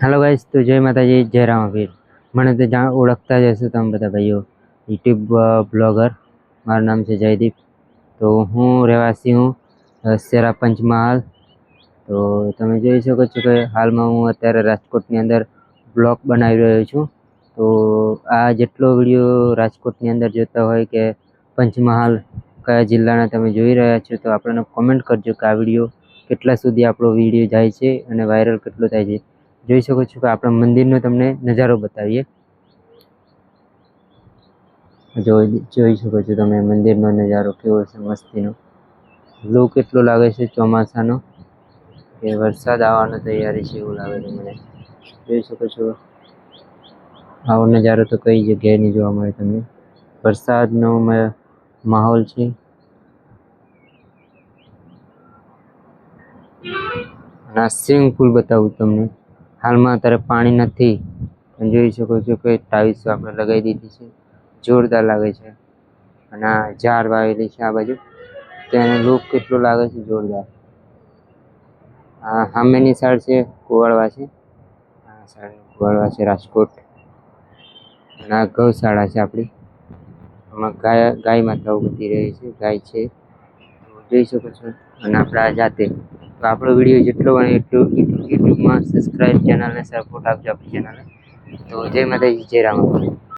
Hello guys, તો જય માતાજી, જય રામાપીર. મને તો ઓળખતા જ હશો તમે બધા ભાઈઓ, યુટ્યુબ બ્લોગર. મારું નામ છે જયદીપ. તો હું રહેવાસી હું સેરા પંચમહાલ. તો તમે જોઈ શકો છો કે હાલમાં હું અત્યારે રાજકોટની અંદર બ્લોગ બનાવી રહ્યો છું. તો આ જેટલો વિડીયો રાજકોટની અંદર જોતા હોય કે પંચમહાલ કયા જિલ્લાના તમે જોઈ રહ્યા છો, તો આપણને કોમેન્ટ કરજો કે આ વિડીયો કેટલા સુધી આપણો વિડીયો જાય છે અને વાયરલ કેટલો થાય છે. જોઈ શકો છો કે આપણા મંદિરનો તમને નજારો બતાવીએ. જોઈ શકો છો તમે મંદિરનો નજારો કેવો છે, મસ્તીનો. લો કેટલો લાગે છે ચોમાસાનો, કે વરસાદ આવવાની તૈયારી છે એવું લાગે છે મને. જોઈ શકો છો આવો નજારો તો કઈ જગ્યાએ નહીં જોવા મળે તમને. વરસાદનો માહોલ છે. અને આ સ્વિમિંગ પુલ બતાવું તમને. હાલમાં અત્યારે પાણી નથી, પણ જોઈ શકો છો કે ટાઇલ્સ આપણે લગાવી દીધી છે, જોરદાર લાગે છે. અને આ ઝાડ વાવેલી છે આ બાજુ, તેનો લુક કેટલો લાગે છે, જોરદાર. આ સામેની સાઈડ છે કુવાડવા છે, આ સાઈડ કુવાડવા છે રાજકોટ. અને આ ગૌશાળા છે આપણી. આમાં ગાય માતાઓ બધી રહે છે, ગાય છે જોઈ શકો છો. અને આપણે આ જાતે તો આપણો વિડીયો જેટલો બને એટલું યુટ્યુબમાં સબસ્ક્રાઈબ, ચેનલને સપોર્ટ આપજો આપણી ચેનલને. તો જય માતાજી, જય રામ.